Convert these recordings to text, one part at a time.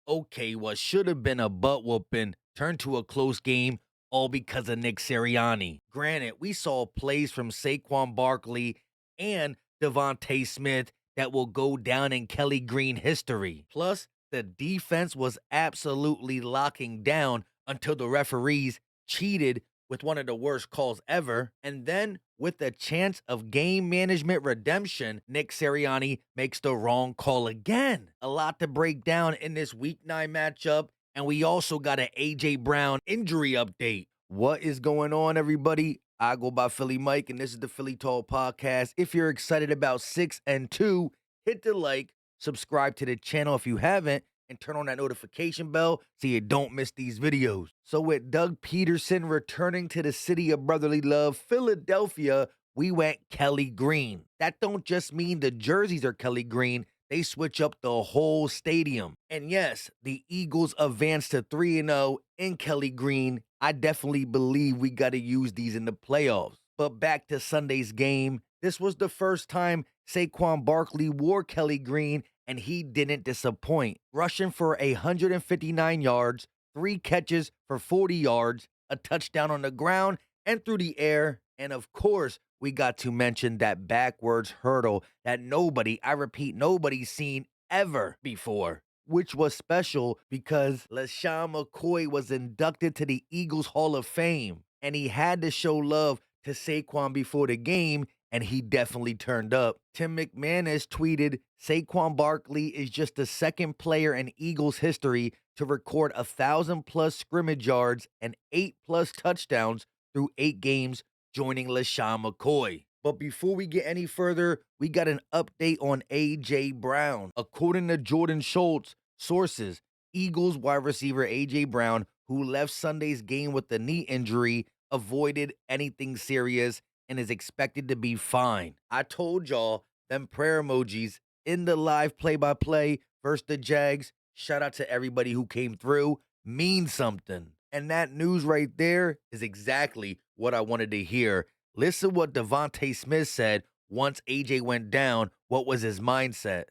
Okay, what should have been a butt whooping turned to a close game, all because of Nick Sirianni. Granted, we saw plays from Saquon Barkley and Devontae Smith that will go down in Kelly Green history. Plus, the defense was absolutely locking down until the referees cheated with one of the worst calls ever. And then, with a chance of game management redemption, Nick Sirianni makes the wrong call again. A lot to break down in this Week 9 matchup, and we also got an A.J. Brown injury update. What is going on, everybody? I go by Philly Mike, and this is the Philly Tall Podcast. If you're excited about 6 and 2, hit the like, subscribe to the channel if you haven't, and turn on that notification bell so you don't miss these videos. So with Doug Peterson returning to the city of brotherly love, Philadelphia, we went Kelly Green. That don't just mean the jerseys are Kelly Green, they switch up the whole stadium. And yes, the Eagles advanced to 3-0 in Kelly Green. I definitely believe we got to use these in the playoffs. But back to Sunday's game, this was the first time Saquon Barkley wore Kelly Green, and he didn't disappoint. Rushing for 159 yards, 3 catches for 40 yards, a touchdown on the ground and through the air. And of course, we got to mention that backwards hurdle that nobody, I repeat, nobody's seen ever before, which was special because LaShawn McCoy was inducted to the Eagles Hall of Fame, and he had to show love to Saquon before the game, and he definitely turned up. Tim McManus tweeted, Saquon Barkley is just the second player in Eagles history to record 1,000+ scrimmage yards and 8+ touchdowns through 8 games, joining LaShawn McCoy. But before we get any further, we got an update on A.J. Brown. According to Jordan Schultz, sources, Eagles wide receiver A.J. Brown, who left Sunday's game with a knee injury, avoided anything serious and is expected to be fine. I told y'all, them prayer emojis in the live play-by-play versus the Jags, shout out to everybody who came through, means something. And that news right there is exactly what I wanted to hear. Listen what Devontae Smith said once AJ went down. What was his mindset?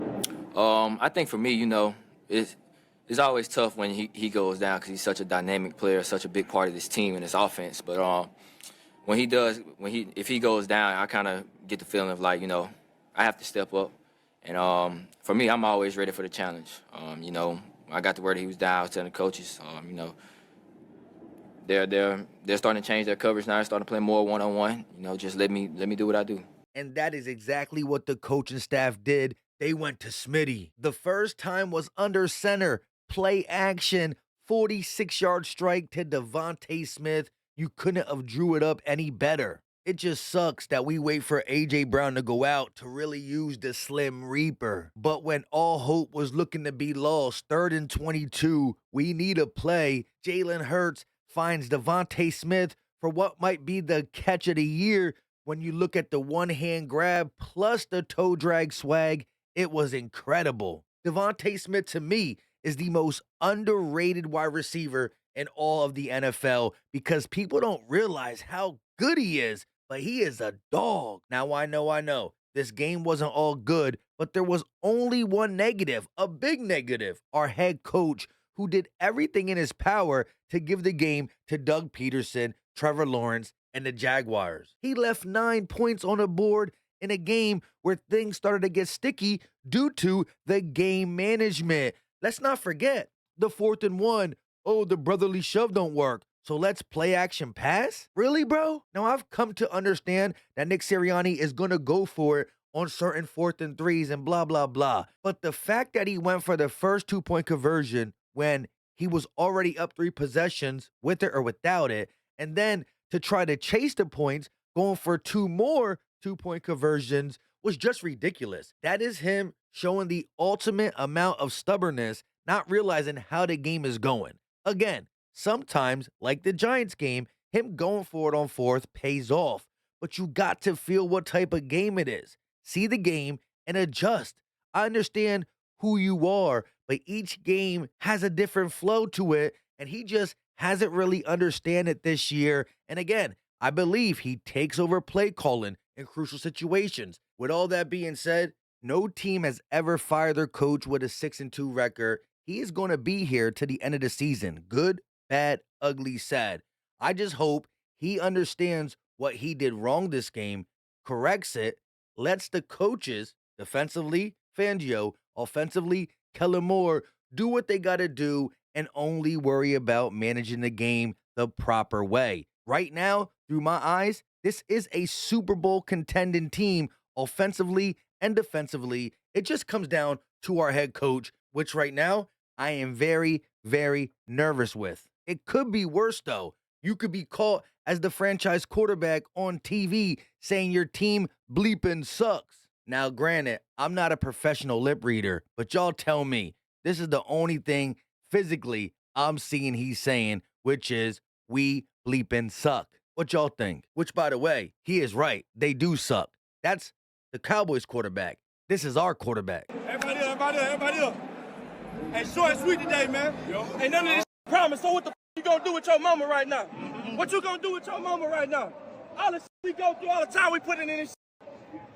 I think for me, it's always tough when he goes down because he's such a dynamic player, such a big part of this team and this offense. But if he goes down, I kind of get the feeling of like, I have to step up. And for me, I'm always ready for the challenge. I got the word that he was down. I was telling the coaches, they're starting to change their coverage now. They're starting to play more one-on-one. Just let me do what I do. And that is exactly what the coaching staff did. They went to Smitty. The first time was under center, play action, 46-yard strike to Devontae Smith. You couldn't have drew it up any better. It just sucks that we wait for A.J. Brown to go out to really use the Slim Reaper. But when all hope was looking to be lost, 3rd and 22, we need a play. Jalen Hurts finds Devontae Smith for what might be the catch of the year. When you look at the one-hand grab plus the toe drag swag, it was incredible. Devontae Smith, to me, is the most underrated wide receiver in all of the NFL because people don't realize how good he is, but he is a dog. Now, I know, this game wasn't all good, but there was only one negative, a big negative. Our head coach, who did everything in his power to give the game to Doug Peterson, Trevor Lawrence, and the Jaguars. He left 9 points on the board in a game where things started to get sticky due to the game management. Let's not forget the 4th and 1. Oh, the brotherly shove don't work, so let's play action pass? Really, bro? Now, I've come to understand that Nick Sirianni is going to go for it on certain 4th and 3s and blah, blah, blah. But the fact that he went for the first 2-point conversion when he was already up 3 possessions with it or without it, and then to try to chase the points, going for 2 more 2-point conversions was just ridiculous. That is him showing the ultimate amount of stubbornness, not realizing how the game is going. Again, sometimes, like the Giants game, him going for it on 4th pays off, but you got to feel what type of game it is. See the game and adjust. I understand who you are, but each game has a different flow to it, and he just hasn't really understand it this year. And again, I believe he takes over play calling in crucial situations. With all that being said, no team has ever fired their coach with a 6-2 record. he is going to be here to the end of the season. Good, bad, ugly, sad. I just hope he understands what he did wrong this game, corrects it, lets the coaches, defensively, Fangio, offensively, Kellen Moore, do what they got to do and only worry about managing the game the proper way. Right now, through my eyes, this is a Super Bowl contending team offensively and defensively. It just comes down to our head coach, which right now I am very, very nervous with. It could be worse, though. You could be caught as the franchise quarterback on TV saying your team bleeping sucks. Now, granted, I'm not a professional lip reader, but y'all tell me, this is the only thing physically I'm seeing he's saying, which is, we bleeping suck. What y'all think? Which, by the way, he is right. They do suck. That's the Cowboys quarterback. This is our quarterback. Everybody up. Hey, short and sweet today, man. Ain't none of this promise. So what the you gonna do with your mama right now? What you gonna do with your mama right now? All the we go through, all the time we put in this.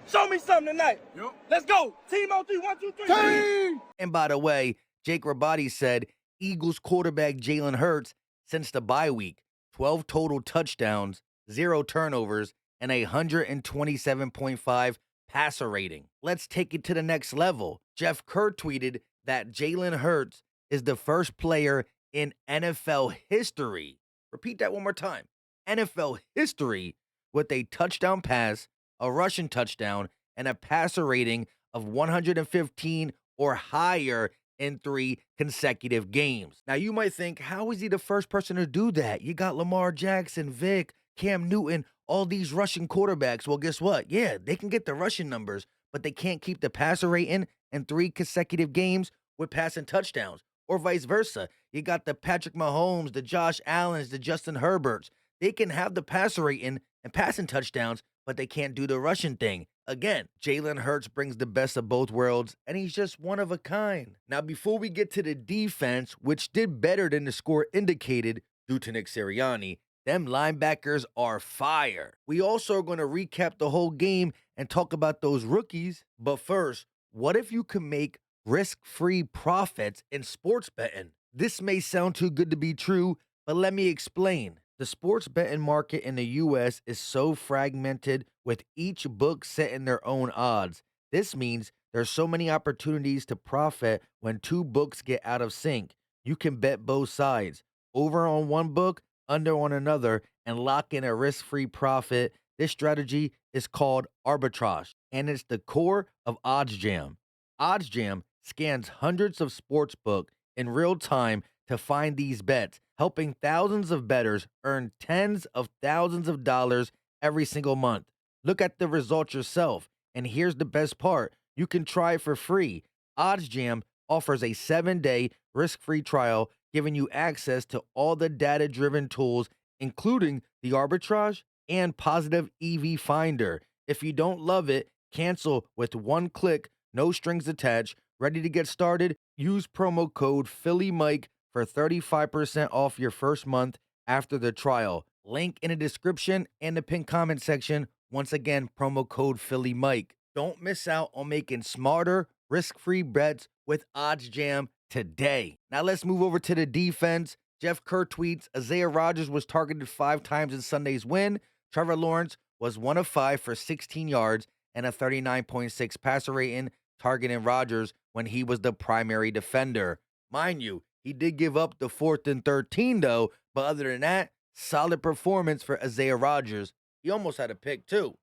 Show me something tonight. Let's go. Team on 3, 1, 2, 3. Team! And by the way, Jake Rabati said Eagles quarterback Jalen Hurts since the bye week, 12 total touchdowns, 0 turnovers, and a 127.5 passer rating. Let's take it to the next level. Jeff Kerr tweeted that Jalen Hurts is the first player in NFL history. Repeat that one more time. NFL history with a touchdown pass, a rushing touchdown, and a passer rating of 115 or higher in 3 consecutive games. Now, you might think, how is he the first person to do that? You got Lamar Jackson, Vic, Cam Newton, all these rushing quarterbacks. Well, guess what? Yeah, they can get the rushing numbers, but they can't keep the passer rating in 3 consecutive games with passing touchdowns, or vice versa. You got the Patrick Mahomes, the Josh Allens, the Justin Herberts. They can have the passer rating and passing touchdowns, but they can't do the rushing thing. Again, Jalen Hurts brings the best of both worlds, and he's just one of a kind. Now, before we get to the defense, which did better than the score indicated due to Nick Sirianni, them linebackers are fire. We also are going to recap the whole game and talk about those rookies. But first, what if you can make risk-free profits in sports betting? This may sound too good to be true, but let me explain. The sports betting market in the U.S. is so fragmented, with each book setting their own odds. This means there's so many opportunities to profit when 2 books get out of sync. You can bet both sides, over on one book, under on another, and lock in a risk-free profit. This strategy is called arbitrage, and it's the core of OddsJam. OddsJam scans hundreds of sportsbook in real time to find these bets, helping thousands of bettors earn tens of thousands of dollars every single month. Look at the results yourself, and here's the best part. You can try it for free. OddsJam offers a 7-day risk-free trial, giving you access to all the data-driven tools, including the arbitrage and positive EV finder. If you don't love it, cancel with one click, no strings attached. Ready to get started? Use promo code PhillyMike for 35% off your first month after the trial. Link in the description and the pinned comment section. Once again, promo code PhillyMike. Don't miss out on making smarter, risk-free bets with OddsJam today. Now let's move over to the defense. Jeff Kerr tweets, Isaiah Rodgers was targeted 5 times in Sunday's win. Trevor Lawrence was 1 of 5 for 16 yards and a 39.6 passer rating, targeting Rodgers when he was the primary defender. Mind you, he did give up the 4th and 13 though, but other than that, solid performance for Isaiah Rodgers. He almost had a pick too.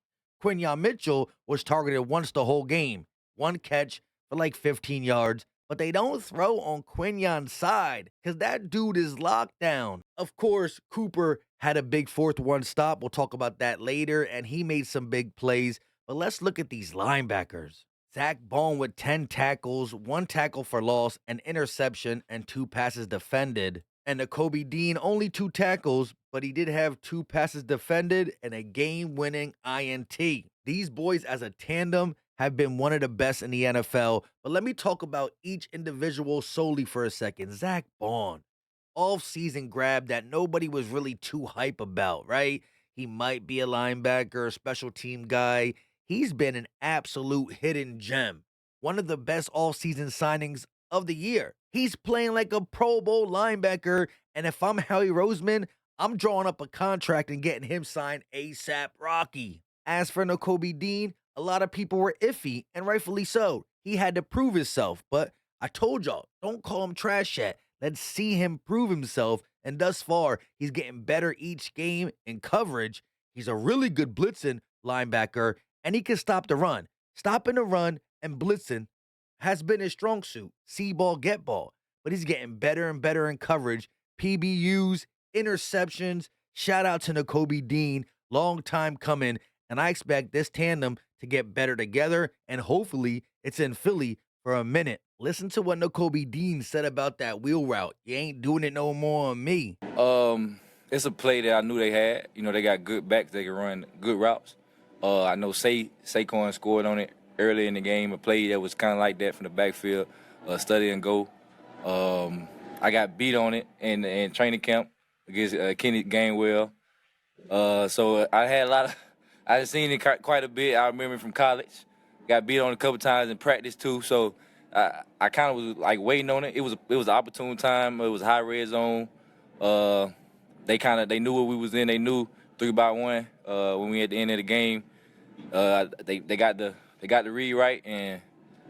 Quinyon Mitchell was targeted once the whole game. 1 catch for like 15 yards, but they don't throw on Quinyon's side because that dude is locked down. Of course, Cooper had a big 4th stop. We'll talk about that later, and he made some big plays. But let's look at these linebackers. Zack Baun with 10 tackles, 1 tackle for loss, an interception, and 2 passes defended. And Nakobe Dean, only 2 tackles, but he did have 2 passes defended and a game-winning INT. These boys as a tandem have been one of the best in the NFL. But let me talk about each individual solely for a second. Zack Baun, off-season grab that nobody was really too hype about, right? He might be a linebacker, special team guy. He's been an absolute hidden gem. One of the best all-season signings of the year. He's playing like a Pro Bowl linebacker, and if I'm Howie Roseman, I'm drawing up a contract and getting him signed ASAP Rocky. As for Nakobe Dean, a lot of people were iffy, and rightfully so. He had to prove himself, but I told y'all, don't call him trash yet. Let's see him prove himself, and thus far, he's getting better each game in coverage. He's a really good blitzing linebacker, and he can stop the run. Stopping the run and blitzing has been his strong suit. See ball, get ball. But he's getting better and better in coverage. PBUs, interceptions. Shout out to Nakobe Dean. Long time coming. And I expect this tandem to get better together. And hopefully it's in Philly for a minute. Listen to what Nakobe Dean said about that wheel route. You ain't doing it no more on me. It's a play that I knew they had. You know, they got good backs. They can run good routes. I know Saquon scored on it early in the game, a play that was kind of like that from the backfield, study and go. I got beat on it in training camp against Kenny Gainwell. So I had I've seen it quite a bit. I remember from college. Got beat on a couple times in practice too. So I kind of was like waiting on it. It was an opportune time. It was high red zone. They knew what we was in. They knew 3-by-1 when we at the end of the game. They got the read right, and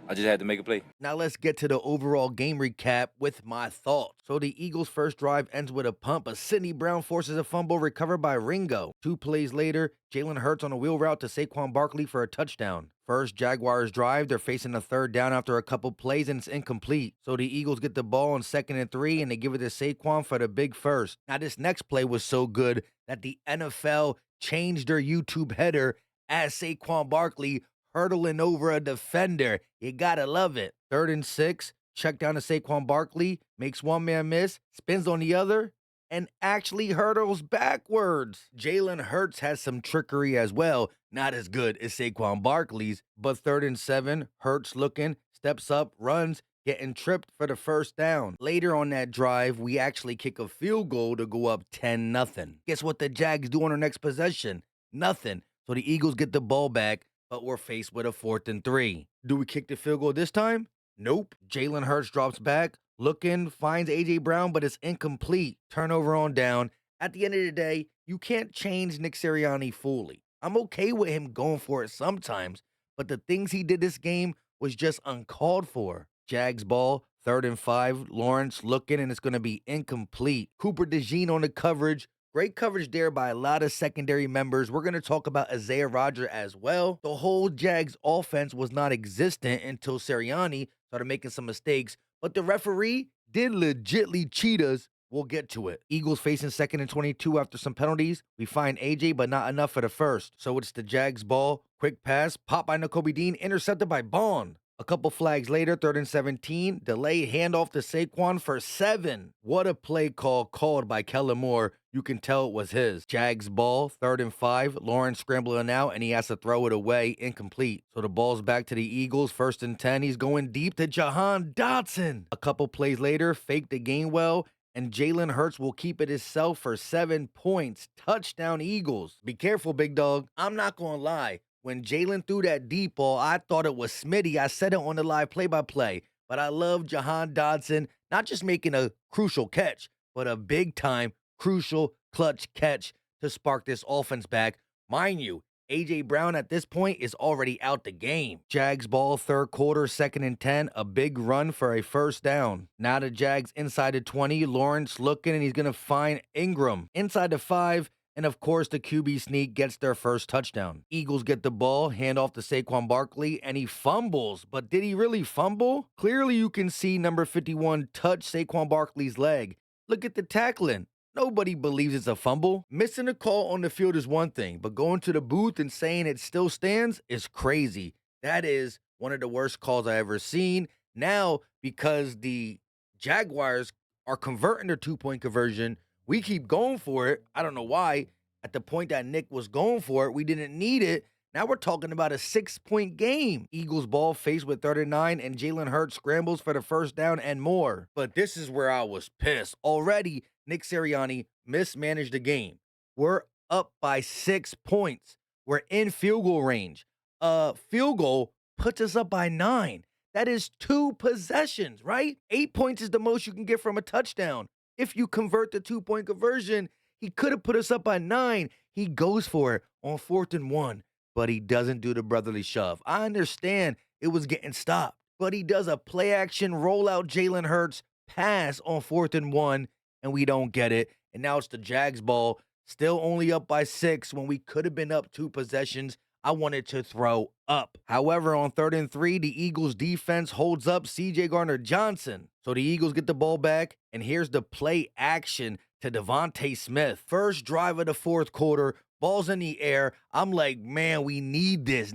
I just had to make a play. Now let's get to the overall game recap with my thoughts. So the Eagles' first drive ends with a punt, but Sydney Brown forces a fumble recovered by Ringo. 2 plays later, Jalen Hurts on a wheel route to Saquon Barkley for a touchdown. First Jaguars drive, they're facing a third down after a couple plays and it's incomplete. So the Eagles get the ball on 2nd and 3 and they give it to Saquon for the big first. Now this next play was so good that the NFL changed their YouTube header as Saquon Barkley hurdling over a defender. You gotta love it. 3rd and 6, check down to Saquon Barkley, makes one man miss, spins on the other, and actually hurdles backwards. Jalen Hurts has some trickery as well. Not as good as Saquon Barkley's, but 3rd and 7, Hurts looking, steps up, runs, getting tripped for the first down. Later on that drive, we actually kick a field goal to go up 10-0. Guess what the Jags do on their next possession? Nothing. So the Eagles get the ball back, but we're faced with a 4th and 3. Do we kick the field goal this time? Nope. Jalen Hurts drops back, looking, finds A.J. Brown, but it's incomplete. Turnover on down. At the end of the day, you can't change Nick Sirianni fully. I'm okay with him going for it sometimes, but the things he did this game was just uncalled for. Jags ball, 3rd and 5, Lawrence looking, and it's going to be incomplete. Cooper DeJean on the coverage. Great coverage there by a lot of secondary members. We're going to talk about Isaiah Rodgers as well. The whole Jags offense was not existent until Sirianni started making some mistakes, but the referee did legitly cheat us. We'll get to it. Eagles facing 2nd and 22 after some penalties. We find AJ, but not enough for the first. So it's the Jags ball. Quick pass, popped by Nakobe Dean, intercepted by Baun. A couple flags later, 3rd and 17, delayed handoff to Saquon for 7. What a play call called by Kellen Moore. You can tell it was his. Jags ball, 3rd and 5, Lawrence scrambling out, and he has to throw it away, incomplete. So the ball's back to the Eagles, 1st and 10. He's going deep to Jahan Dotson. A couple plays later, fake the Gainwell, and Jalen Hurts will keep it himself for 7 points. Touchdown Eagles. Be careful, big dog. I'm not going to lie. When Jalen threw that deep ball, I thought it was Smitty. I said it on the live play-by-play. But I love Jahan Dotson, not just making a crucial catch, but a big-time, crucial, clutch catch to spark this offense back. Mind you, A.J. Brown at this point is already out the game. Jags ball, 3rd quarter, 2nd and 10, a big run for a first down. Now the Jags inside the 20, Lawrence looking, and he's going to find Ingram. Inside the 5, and of course the QB sneak gets their first touchdown. Eagles get the ball, hand off to Saquon Barkley, and he fumbles. But did he really fumble? Clearly you can see number 51 touch Saquon Barkley's leg. Look at the tackling. Nobody believes it's a fumble. Missing a call on the field is one thing, but going to the booth and saying it still stands is crazy. That is one of the worst calls I ever seen. Now, because the Jaguars are converting their 2-point conversion, we keep going for it. I don't know why. At the point that Nick was going for it, we didn't need it. Now we're talking about a 6-point game. Eagles ball faced with 3rd and 9, and Jalen Hurts scrambles for the first down and more. But this is where I was pissed. Already, Nick Sirianni mismanaged the game. We're up by 6 points. We're in field goal range. Field goal puts us up by 9. That is 2 possessions, right? 8 points is the most you can get from a touchdown. If you convert the 2-point conversion, he could have put us up by 9. He goes for it on 4th and 1, but he doesn't do the brotherly shove. I understand it was getting stopped, but he does a play action rollout Jalen Hurts pass on 4th and 1, and we don't get it. And now it's the Jags ball, still only up by 6 when we could have been up 2 possessions. I wanted to throw up. However, on 3rd and 3, the Eagles defense holds up C.J. Gardner-Johnson. So the Eagles get the ball back, and here's the play action to Devontae Smith. First drive of the 4th quarter, ball's in the air. I'm like, man, we need this.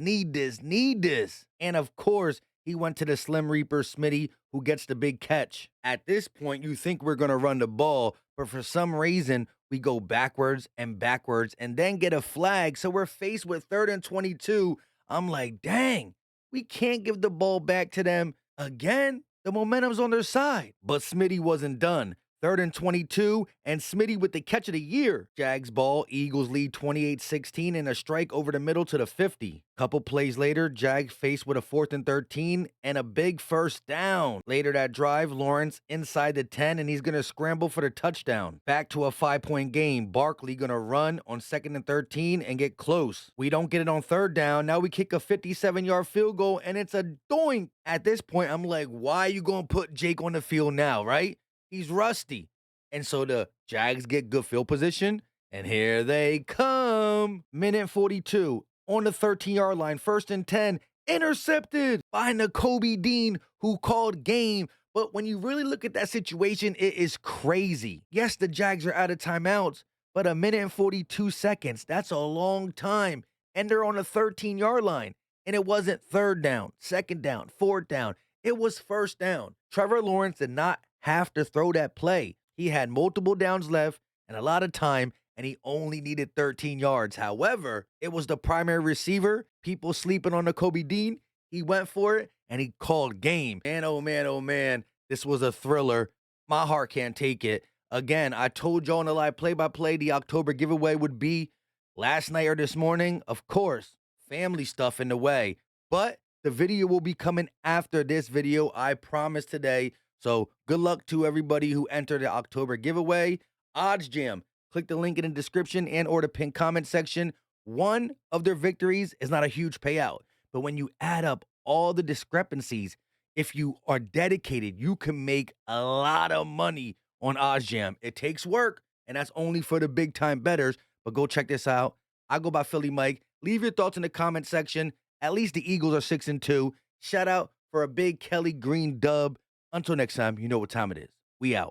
And of course, he went to the Slim Reaper Smitty, who gets the big catch. At this point, you think we're going to run the ball, but for some reason, we go backwards and then get a flag. So we're faced with 3rd and 22. I'm like, dang, we can't give the ball back to them again. The momentum's on their side. But Smitty wasn't done. 3rd and 22, and Smitty with the catch of the year. Jags ball, Eagles lead 28-16 and a strike over the middle to the 50. Couple plays later, Jags faced with a 4th and 13 and a big first down. Later that drive, Lawrence inside the 10, and he's going to scramble for the touchdown. Back to a 5-point game. Barkley going to run on 2nd and 13 and get close. We don't get it on 3rd down. Now we kick a 57-yard field goal, and it's a doink. At this point, I'm like, why are you going to put Jake on the field now, right? He's rusty. And so the Jags get good field position, and here they come. Minute 42 on the 13-yard line, 1st and 10, intercepted by Nakobe Dean, who called game. But when you really look at that situation, it is crazy. Yes, the Jags are out of timeouts, but a minute and 42 seconds, that's a long time. And they're on the 13-yard line. And it wasn't 3rd down, 2nd down, 4th down. It was 1st down. Trevor Lawrence did not have to throw that play. He had multiple downs left and a lot of time, and he only needed 13 yards. However, it was the primary receiver, people sleeping on Nakobe Dean. He went for it, and he called game. And oh man, this was a thriller. My heart can't take it. Again, I told y'all in the live play-by-play the October giveaway would be last night or this morning. Of course, family stuff in the way. But the video will be coming after this video, I promise today. So good luck to everybody who entered the October giveaway. OddsJam, click the link in the description and or the pinned comment section. One of their victories is not a huge payout, but when you add up all the discrepancies, if you are dedicated, you can make a lot of money on OddsJam. It takes work, and that's only for the big time bettors, but go check this out. I go by Philly Mike. Leave your thoughts in the comment section. At least the Eagles are 6-2. Shout out for a big Kelly Green dub. Until next time, you know what time it is. We out.